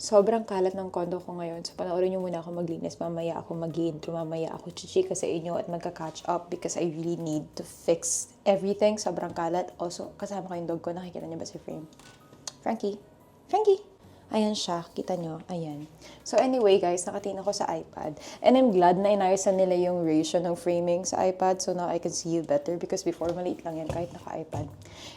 Sobrang kalat ng condo ko ngayon. So, panoorin nyo muna ako maglinis. Mamaya ako mag-intro. Mamaya ako chichika sa inyo at magka-catch up because I really need to fix everything. Sobrang kalat. Also, kasama ko yung dog ko. Nakikita niyo ba si Frame? Frankie? Frankie! Ayan siya. Kita nyo. Ayan. So anyway guys, nakatingin ako sa iPad. And I'm glad na inayos nila yung ratio ng framing sa iPad. So now I can see you better because before maliit lang yan kahit naka-iPad.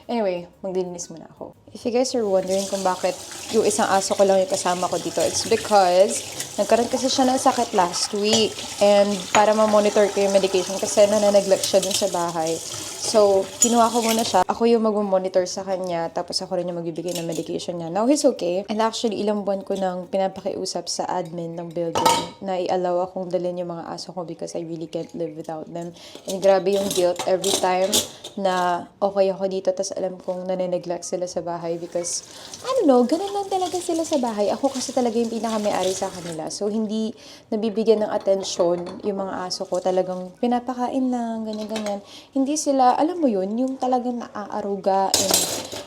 Anyway, maglilinis muna ako. If you guys are wondering kung bakit yung isang aso ko lang yung kasama ko dito, it's because nagkaroon kasi siya ng sakit last week. And para ma-monitor ko yung medication kasi nananaglect siya dun sa bahay. So, kinuha ko muna siya. Ako yung mag-monitor sa kanya, tapos ako rin yung magbibigay ng medication niya. Now, he's okay. And actually, ilang buwan ko nang pinapakiusap sa admin ng building na i-allow akong dalhin yung mga aso ko because I really can't live without them. And grabe yung guilt every time na okay ako dito, tapos alam kong nane-neglect sila sa bahay because, I don't know, ganun lang talaga sila sa bahay. Ako kasi talaga yung pinaka-may-ari sa kanila. So, hindi nabibigyan ng atensyon yung mga aso ko. Talagang pinapakain lang, ganyan-ganyan. Hindi sila, alam mo yun, yung talagang naaaruga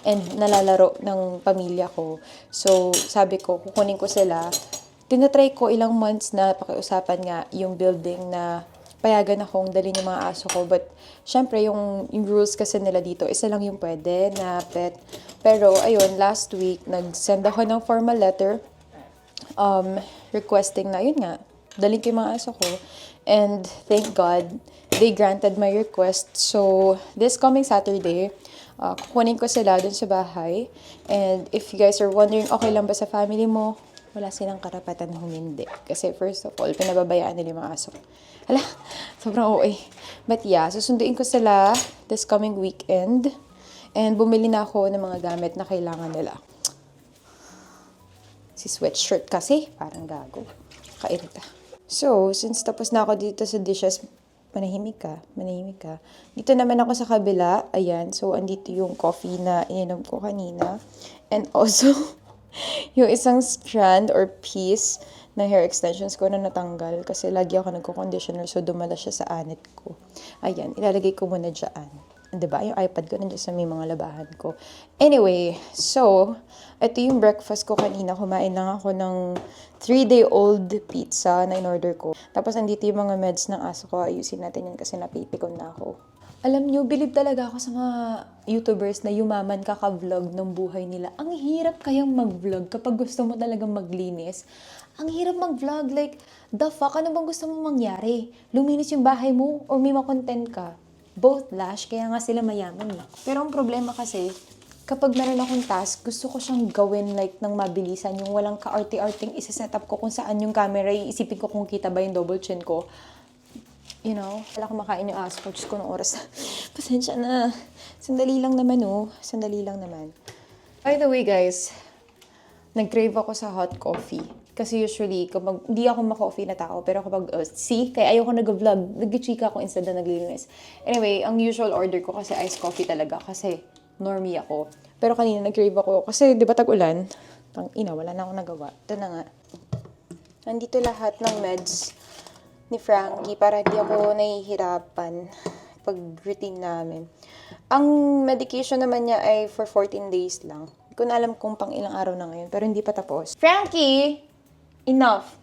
and nalalaro ng pamilya ko. So, sabi ko, kukunin ko sila. Tinatry ko ilang months na pakiusapan nga yung building na payagan akong dalhin yung mga aso ko. But, syempre, yung rules kasi nila dito, isa lang yung pwede na pet. Pero, ayun, last week, nag-send ako ng formal letter requesting na, yun nga, dalhin ko yung mga aso ko. And, thank God, they granted my request. So, this coming Saturday, kukunin ko sila dun sa bahay. And, if you guys are wondering, okay lang ba sa family mo? Wala silang karapatan na humindi. Kasi first of all, pinababayaan nila yung mga aso. Hala, sobrang OA. But yeah, susunduin ko sila this coming weekend. And bumili na ako ng mga gamit na kailangan nila. Si sweatshirt kasi, parang gago. Kairita. So, since tapos na ako dito sa dishes, manahimik ka. Dito naman ako sa kabila. Ayan, so andito yung coffee na ininom ko kanina. And also, yung isang strand or piece na hair extensions ko na natanggal kasi lagi ako nagko-conditioner so dumala siya sa anit ko. Ayan, ilalagay ko muna dyan. Diba? Yung iPad ko nandiyan sa may mga labahan ko. Anyway, so, ito yung breakfast ko kanina. Kumain lang ako ng 3-day-old pizza na in-order ko. Tapos, andito yung mga meds ng aso ko. Ayusin natin yun kasi napipikon na ako. Alam nyo, believe talaga ako sa mga YouTubers na yumaman kaka-vlog ng buhay nila. Ang hirap kayang mag-vlog kapag gusto mo talagang maglinis. Ang hirap mag-vlog. Like, the fuck? Ano bang gusto mong mangyari? Luminis yung bahay mo or may makontent ka? Both lash, kaya nga sila mayaman eh. Pero ang problema kasi, kapag meron akong task, gusto ko siyang gawin like ng mabilisan. Yung walang ka-arty-arting isa-setup ko kung saan yung camera, iisipin ko kung kita ba yung double chin ko. You know, wala akong makain yung aso ko. Diyos ko ng oras. Pasensya na. Sandali lang naman, oh. Sandali lang naman. By the way, guys, nag-crave ako sa hot coffee. Kasi usually, kapag, hindi ako ma-coffee na tao, pero kapag, kaya ayoko nag-vlog, nag-chika ako instead na naglilinis. Anyway, ang usual order ko kasi iced coffee talaga. Kasi normie ako. Pero kanina nag-crave ako. Kasi, di ba tag-ulan? Tang-ina, wala na akong nagawa. Ito na nga. Nandito lahat ng meds ni Frankie para di ako nahihirapan pag routine namin. Ang medication naman niya ay for 14 days lang. Hindi ko na alam kung pang ilang araw na ngayon, pero hindi pa tapos. Frankie! Enough!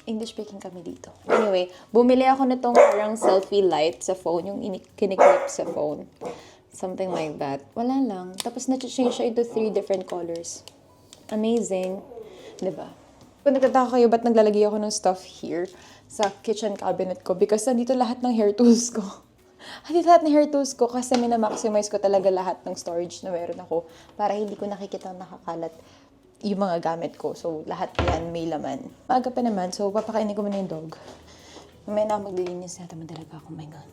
English speaking kami dito. Anyway, bumili ako na tong parang selfie light sa phone, yung kiniklip sa phone. Something like that. Wala lang. Tapos na-change siya into 3 different colors. Amazing. Diba? Kung nagtataka kayo, ba't naglalagay ako ng stuff here sa kitchen cabinet ko? Because nandito lahat ng hair tools ko. Nandito lahat ng hair tools ko kasi minamaximize ko talaga lahat ng storage na meron ako para hindi ko nakikita nakakalat yung mga gamit ko. So, lahat yan may laman. Maaga pa naman, so papakainin ko muna yung dog. Mamaya na maglilinis na talaga ako. Oh my God.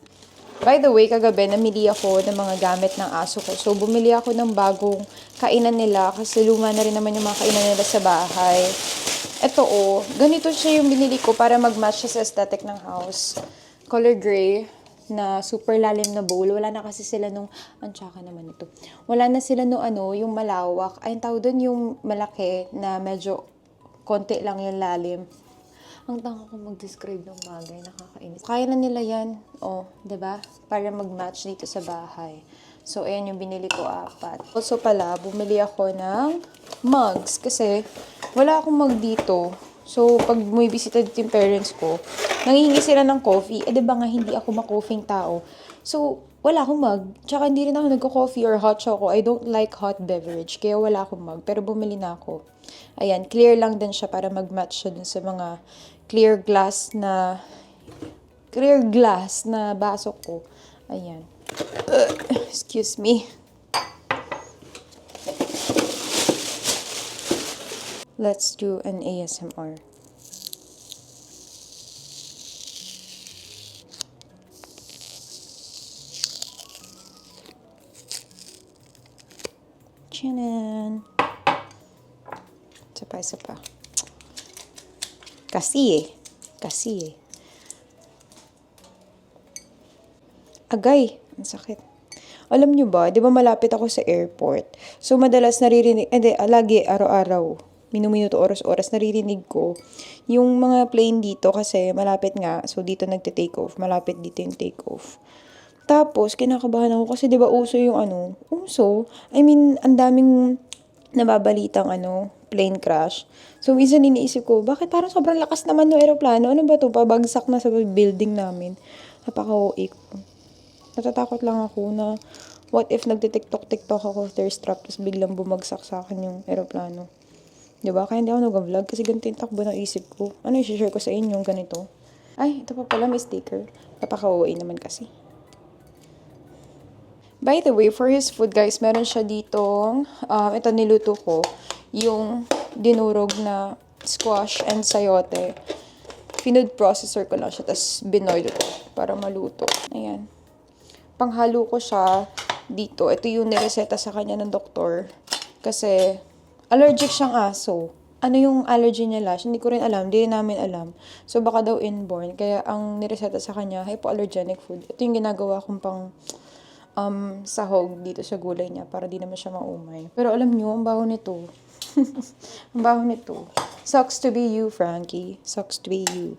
By the way, kagabi, namili ako ng mga gamit ng aso ko. So, bumili ako ng bagong kainan nila kasi luma na rin naman yung mga kainan nila sa bahay. Ito ganito siya yung binili ko para mag-match siya sa aesthetic ng house. Color gray na super lalim na bowl. Wala na kasi sila nung, ang tsaka naman ito. Wala na sila nung yung malawak. Ay, tawag doon yung malaki na medyo konti lang yung lalim. Ang tanga ko mag-describe ng bagay, nakakainis. Kaya na nila yan, diba? Para mag-match dito sa bahay. So, ayan yung binili ko 4. Also pala, bumili ako ng mugs kasi wala akong mug dito. So, pag may bisita dito yung parents ko, nangihingi sila ng coffee. Eh, di ba nga, hindi ako ma-coffeeing tao. So, wala akong mug. Tsaka hindi rin ako nagko-coffee or hot choco. I don't like hot beverage. Kaya wala akong mug. Pero bumili na ako. Ayan, clear lang din siya para mag-match siya dun sa mga clear glass na baso ko. Ayan. Excuse me. Let's do an ASMR. Chanan. Isa pa. Kasi eh. Agay. Ang sakit. Alam nyo ba, di ba malapit ako sa airport? So, madalas naririnig, lagi, araw-araw, minuto, oras-oras, naririnig ko yung mga plane dito kasi malapit nga. So, dito nagte-take off. Malapit dito yung take off. Tapos, kinakabahan ako kasi di ba uso yung ang daming nababalitang plane crash. So, minsan iniisip ko, bakit parang sobrang lakas naman ng aeroplano? Ano ba to? Pabagsak na sa building namin. Napaka-OA ko. Natatakot lang ako na what if nagtitiktok-tiktok ako thirst-trap tapos biglang bumagsak sa akin yung aeroplano. Diba? Kaya hindi ako nag-vlog kasi ganito yung takbo ng isip ko. Ano yung share ko sa inyo ganito? Ay, ito pa pala may sticker. Napaka-OA naman kasi. By the way, for his food guys, meron siya ditong, ito niluto ko, yung dinurog na squash and sayote. Finood processor ko lang siya, tapos binoil ko para maluto. Ayan. Panghalo ko siya dito. Ito yung nireseta sa kanya ng doktor. Kasi, allergic siyang aso. Ano yung allergy niya Lash? Hindi ko rin alam. Hindi rin namin alam. So, baka daw inborn. Kaya, ang nireseta sa kanya, hypoallergenic food. Ito yung ginagawa kong pang sahog dito sa gulay niya para di naman siya maumay. Pero alam nyo, ang baho nito. Ang baho nito. Sucks to be you, Frankie. Sucks to be you.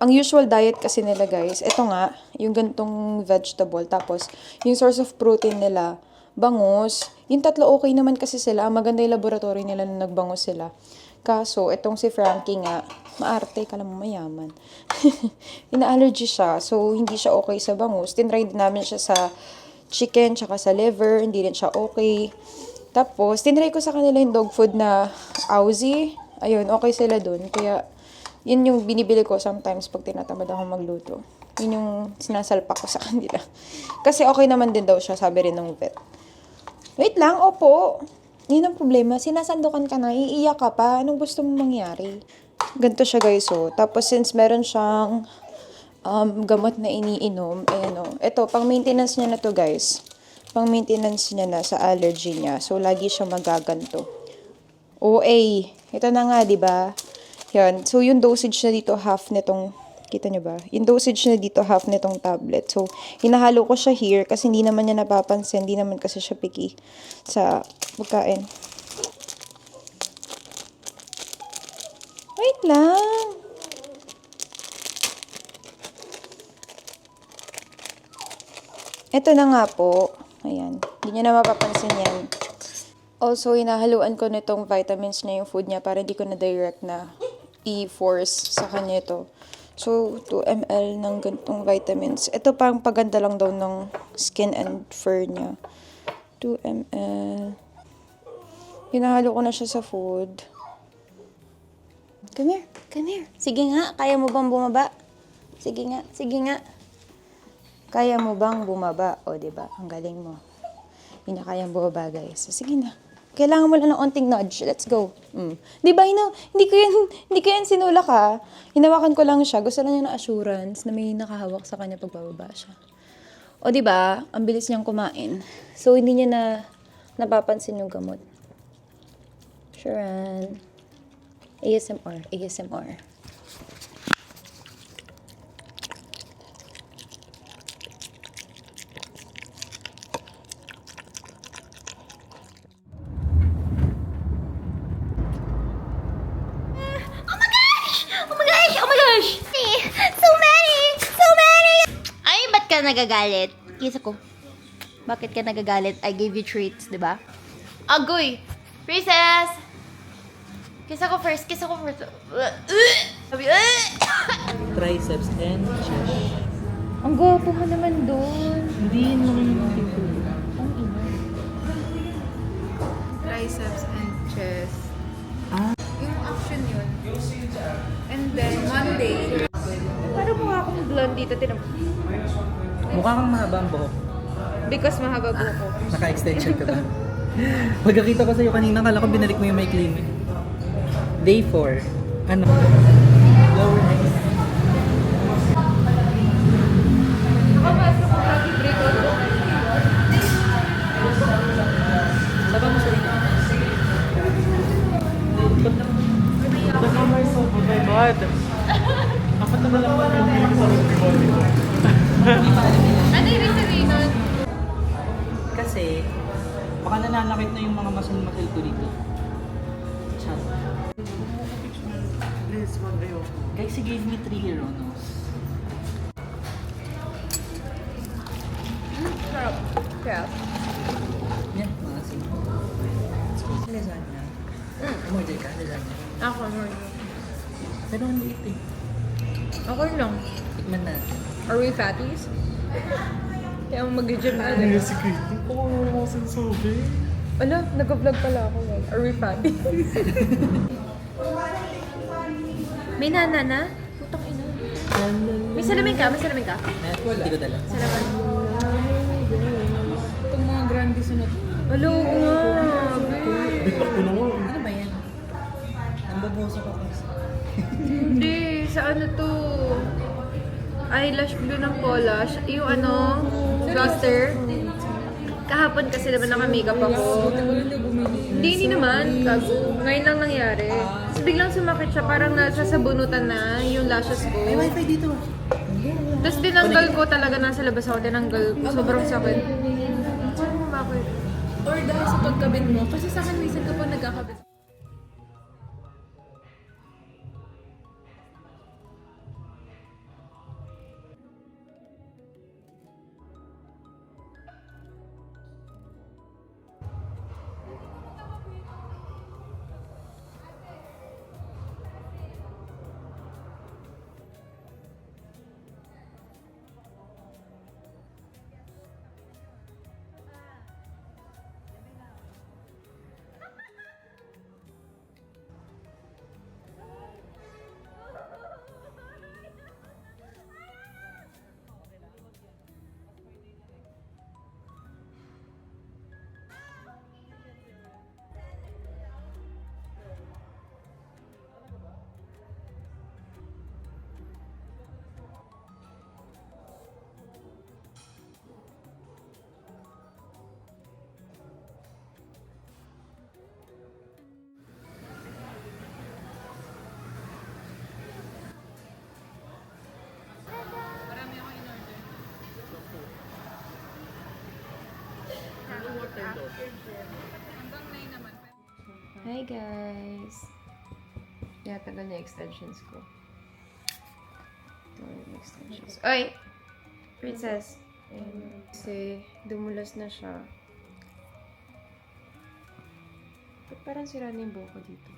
Ang usual diet kasi nila guys, ito nga, yung gantong vegetable. Tapos, yung source of protein nila, bangus. Yung tatlo okay naman kasi sila. Maganda yung laboratory nila na nagbangus sila. Kaso, itong si Frankie nga, maarte, kala mo mayaman. Ina-allergy siya, so hindi siya okay sa bangus. Tinry din namin siya sa chicken, tsaka sa liver, hindi rin siya okay. Tapos, tinry ko sa kanila yung dog food na Aussie. Ayun, okay sila dun. Kaya, yun yung binibili ko sometimes pag tinatamad ako magluto. Yun yung sinasalpak ko sa kanila. Kasi okay naman din daw siya, sabi rin ng vet. Wait lang, opo. Yun ang problema. Sinasandukan ka na, iiyak ka pa. Anong gusto mong mangyari? Ganito siya guys, oh. Tapos since meron siyang gamot na iniinom, ito, pang maintenance niya na to guys. Pang maintenance niya na sa allergy niya. So, lagi siya magaganto. OA. Ito na nga, di ba? Yan. So, yung dosage na dito, half nitong, kita nyo ba? Yung dosage na dito, half nitong tablet. So, hinahalo ko siya here kasi hindi naman niya napapansin. Hindi naman kasi siya picky sa pagkain. Wait lang. Ito na nga po. Ayan. Hindi niya na mapapansin yan. Also, hinahaluan ko nitong vitamins niya yung food niya para hindi ko na direct na i-force sa kanya ito. So, 2 ml ng ganitong vitamins. Ito pang paganda lang daw ng skin and fur niya. 2 ml. Hinahalo ko na siya sa food. Come here. Come here. Sige nga. Kaya mo bang bumaba? Sige nga. Sige nga. Kaya mo bang bumaba? O, diba? Ang galing mo. Hindi na kayang bumaba, guys. So, sige na. Kailangan mo lang ng onting nudge. Let's go. Diba, hindi ko yan sinulak ha. Hinawakan ko lang siya. Gusto lang niya ng assurance na may nakahawak sa kanya pag bababa siya. O, diba? Ang bilis niyang kumain. So, hindi niya na napapansin yung gamot. Sharon. ASMR. ASMR. Nagagalit. Kisa ko, bakit ka nagagalit? I gave you treats, di ba? Agoy! Princess! Kiss ako first. Sabi, Triceps and chest. Ang gwapo mo naman doon. Hindi yun lang yung tipo. Ang ina. Triceps and chest. Ah. Yung action yun. And then, Monday, Parang mukha akong blonde dito. Mukha kang mahaba ang buhok. because mahaba buhok ko. Naka-extension ka ba? Pagkakita ko sa'yo kanina, kala ko binalik mo yung may clinic. Day 4. Ano? Lower neck. Nakapasok ko lagi break out ko. Saba mo sa inyo. Ano yung sabihin nun? Kasi, baka nananakit na yung mga muscle-muscle ko dito. Chan. Guys, he gave me 3 Hironos. Sarap. Kaya? Yan, mga sino. Lasagna. Umorder ka, lasagna. Ako, more. Pero ang liit eh. Okay lang. Tikman natin. Are we fatties? Kaya mag-gym na. si Christy? Oo, oh, sinasabi. Ala, nag-vlog pala ako. Are we fatties? May nana na? Putang ina. May salamin ka? May salamin ka? Hindi ko dala. Salamin. Itong mga grande sunod. Alo, nga. Bitak ko naman. Ano ba yan? Nambaboso ka kasi. Hindi, sa ano to? Eyelash glue ng Polish. Yung ano, duster. Kahapon kasi naman naka-makeup ako. Hindi naman. Kago. Ngayon lang nangyari. Tapos biglang sumakit siya. Parang nasasabunutan na yung lashes ko. May wifi dito. Tapos tinanggal ko talaga. Nasa labas ako. Tinanggal ko. Sobrang sakit. Parang bakit? Or dahil sa pagkabit mo, kasi sa akin minsan kapag nagkakabit. Hi guys! Tinatagal na extensions ko. Ito yung extensions. Oy! Princess! Ayan. Kasi dumulas na siya. Ba't parang sira na yung buhok ko dito?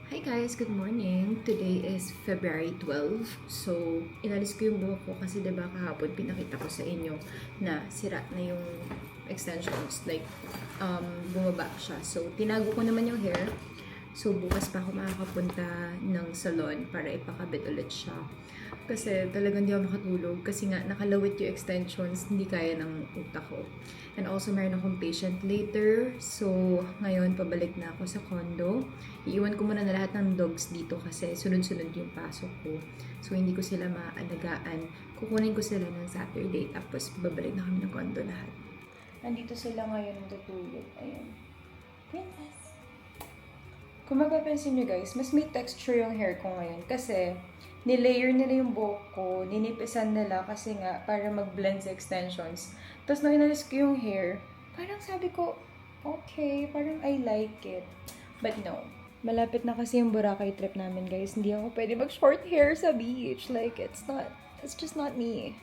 Hi guys, good morning. Today is February 12. So, inalis ko yung buhok ko kasi diba kahapon pinakita ko sa inyo na sira na yung extensions. Like, bumaba siya. So, tinago ko naman yung hair. So, bukas pa ako makakapunta ng salon para ipakabit ulit siya. Kasi talagang hindi ako makatulog kasi nga nakalawit yung extensions, hindi kaya ng utak ko. And also, meron akong patient later. So, ngayon, pabalik na ako sa condo. Iiwan ko muna na lahat ng dogs dito kasi sunod-sunod yung pasok ko. So, hindi ko sila maalagaan. Kukunin ko sila ng Saturday tapos babalik na kami ng condo lahat. Nandito sila ngayon natutulog. Ayan. Princess! Kung mapapansin nyo guys, mas may texture yung hair ko ngayon kasi nilayer nila yung buhok ko, ninipisan nila kasi nga para mag-blend sa extensions. Tapos nung inalis ko yung hair, parang sabi ko, okay, parang I like it. But no. Malapit na kasi yung Boracay trip namin guys. Hindi ako pwede mag-short hair sa beach. Like, it's just not me.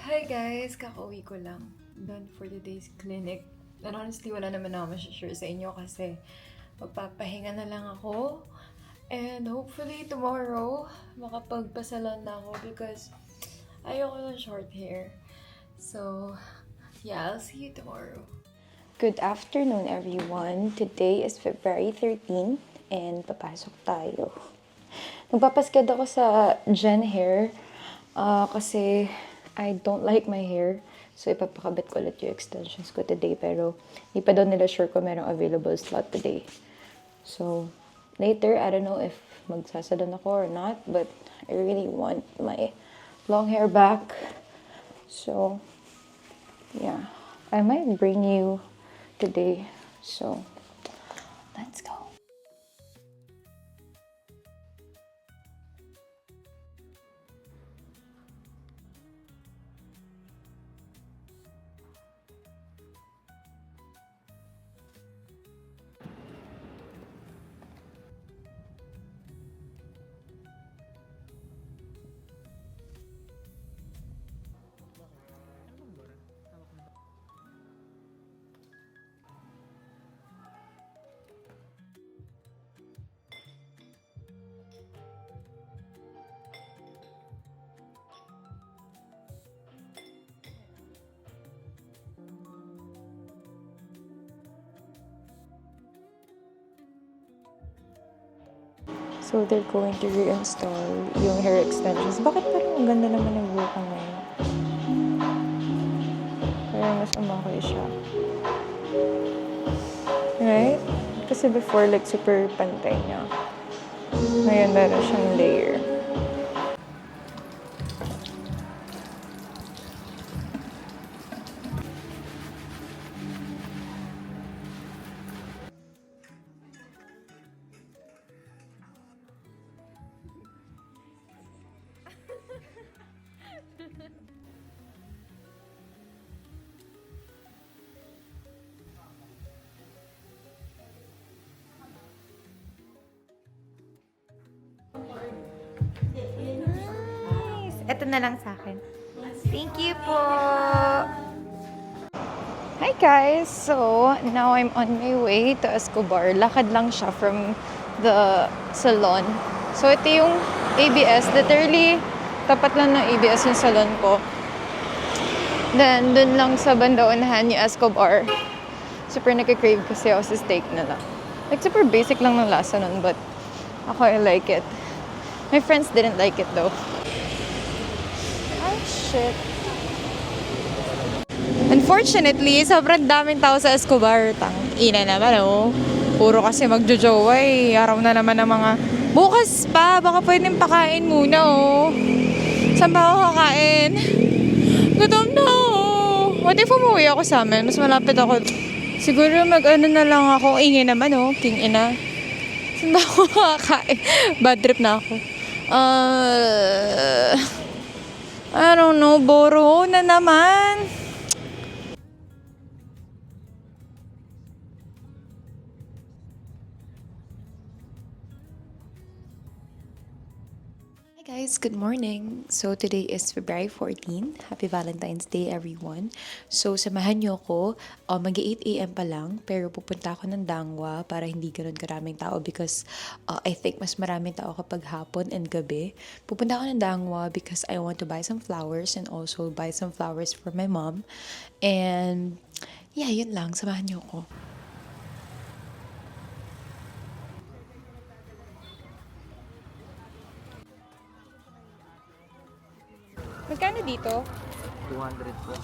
Hi guys, kakauwi ko lang. Done for today's clinic. And honestly, wala naman ako share sa inyo kasi magpapahinga na lang ako. And hopefully tomorrow, makapagpasalon na ako because ayoko ng short hair. So, yeah, I'll see you tomorrow. Good afternoon, everyone. Today is February 13 and papasok tayo. Nagpapasked ako sa Gen Hair kasi I don't like my hair. So, ipapakabit ko ulit yung extensions ko today. Pero, hindi pa daw nila sure kung merong available slot today. So, later, I don't know if magsasalon ako or not. But, I really want my long hair back. So, yeah. I might bring you today. So, let's go. So, they're going to reinstall yung hair extensions. Bakit parang ang ganda naman ng buhok ko ngayon? Parang mas umakay siya. Right? Kasi before, like, super pantay niya. Ngayon, meron siyang layer. Nice. Ito na lang sa akin. Thank you po. Hi guys! So, now I'm on my way to Escobar. Lakad lang siya from the salon. So, ito yung ABS. Literally, tapat lang ng ABS yung salon ko. Then, dun lang sa banda unahan yung Escobar. Super nagka-crave kasi ako sa steak na lang. Like, super basic lang ng lasa nun, but ako, I like it. My friends didn't like it though. Ay, shit. Unfortunately, sobrang daming tao sa Escobar. Ina naman, oh. Puro kasi magjojowa eh. Araw na naman ng mga... Bukas pa, baka pwedeng pakain muna, oh. Saan ba ako kakain? Gutom na, oh. What if umuwi ako sa amin? Mas malapit ako. Siguro mag-ano na lang ako. Ingay naman, oh. King ina. Saan ba ako kakain? Bad trip na ako. I don't know, Boro na naman. Hi guys, good morning. So today is February 14. Happy Valentine's Day everyone. So samahan niyo ako. Mag-8 AM pa lang pero pupunta ako ng Dangwa para hindi ganoon karaming tao because I think mas maraming tao kapag hapon and gabi. Pupunta ako ng Dangwa because I want to buy some flowers and also buy some flowers for my mom. And yeah, yun lang. Samahan niyo ako. Magkano dito? 200 plus.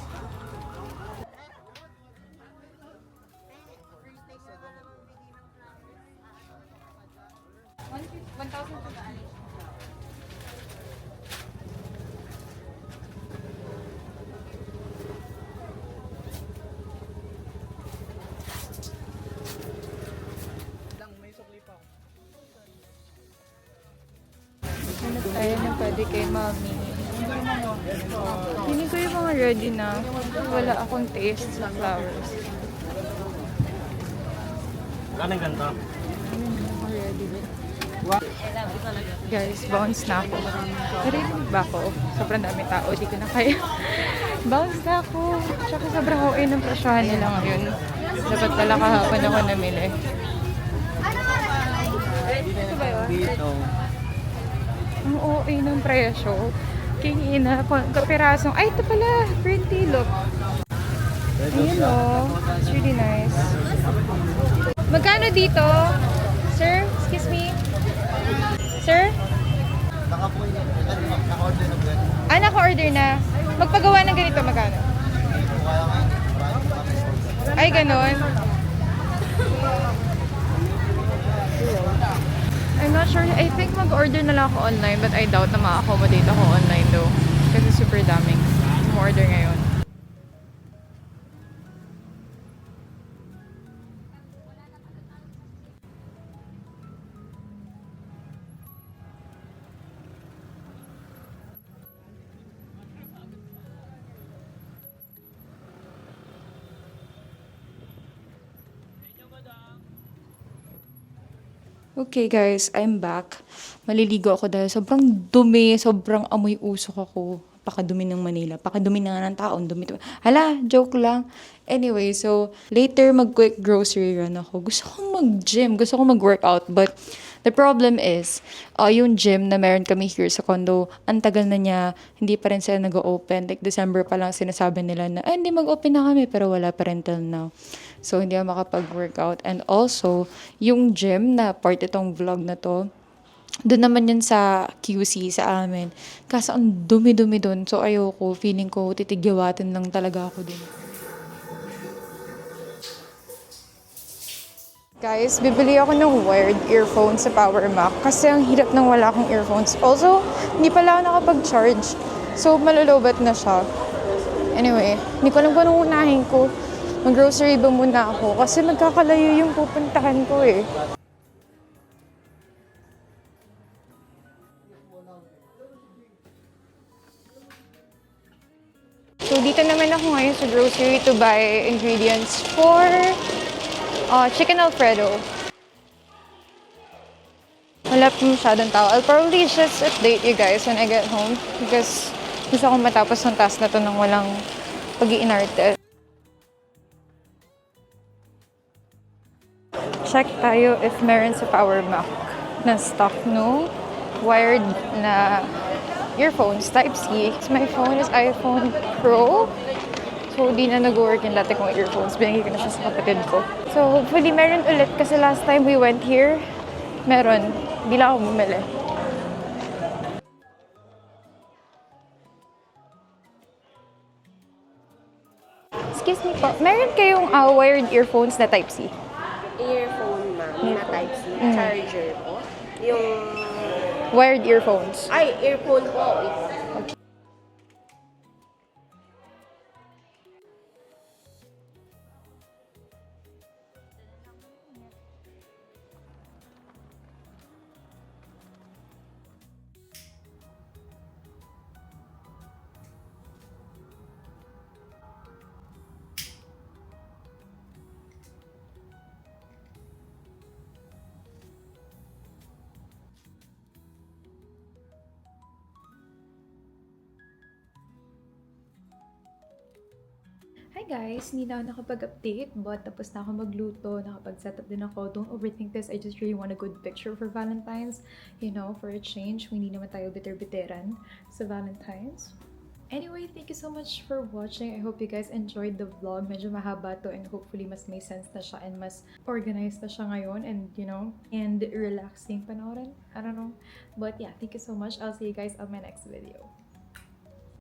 Hanap tayo ng pwede kay mami. Hindi ko yung mga ready na. Wala akong taste sa flowers. Wala nang ganito. Ayun, mga ready. Guys, bounce na ako. Narinig ba ako? Sobrang dami tao, di ko na kaya. Bounce na ako. Tsaka sobrang OA ng presyohan nila ngayon. Dapat pala kahapon ako namili. Dito. Ang OA ng presyo. Kingina, kapirasong. Ay, ito pala. Pretty, look. Ayun o. It's really nice. Magkano dito? Sir, excuse me. Sir? Naka-order na. Magpagawa ng ganito, magkano? Ay, ganon. I'm not sure. I think mag-order na lang ako online, but I doubt na ma-accommodate ako online though. Kasi super daming order ngayon. Okay guys, I'm back. Maliligo ako dahil sobrang dumi, sobrang amoy usok ako. Pakadumi ng Manila. Pakadumi na nga ng taon. Dumi. Hala, joke lang. Anyway, so later mag-quick grocery run ako. Gusto ko mag-gym. Gusto ko mag-workout. But the problem is, yung gym na meron kami here sa condo, ang tagal na niya, hindi pa rin sila nag-open. Like December pa lang sinasabi nila na, hindi mag-open na kami, pero wala pa rin till now. So, hindi ako makapag-workout. And also, yung gym na part itong vlog na to, doon naman yun sa QC sa amin. Kaso ang dumi-dumi doon. So, ayoko. Feeling ko titigyawatin lang talaga ako doon. Guys, bibili ako ng wired earphones sa Power Mac kasi ang hirap nang wala akong earphones. Also, hindi pala ako nakapag-charge. So, malulubat na siya. Anyway, hindi ko alam kung anong unahin ko. Mag-grocery ba muna ako? Kasi magkakalayo yung pupuntahan ko eh. So, dito naman ako ngayon sa grocery to buy ingredients for chicken Alfredo. Wala pa masyadong tao. I'll probably just update you guys when I get home because gusto kong matapos ng task na to nang walang pag-iinarte. Check tayo if meron sa Power Mac na stock, no? Wired na earphones, Type-C. My phone is iPhone Pro. So, di na nag-work yung dati kong earphones. Binigay ko na siya sa kapatid ko. So, hopefully meron ulit kasi last time we went here, meron. Di lang ako bumili. Excuse me po, meron kayong wired earphones na Type-C? Earphone, ma'am, na Type-C. Charger po. Yung... Wired earphones. Ay, earphone po. Hi guys! Hindi na ako nakapag-update but tapos na ako magluto, nakapag-setup din ako. Don't overthink this. I just really want a good picture for Valentine's. You know, for a change. Hindi naman tayo bitter-biteran sa Valentine's. Anyway, thank you so much for watching. I hope you guys enjoyed the vlog. Medyo mahaba to and hopefully mas may sense na siya and mas organized na siya ngayon and, you know, and relaxing panoorin. I don't know. But yeah, thank you so much. I'll see you guys on my next video.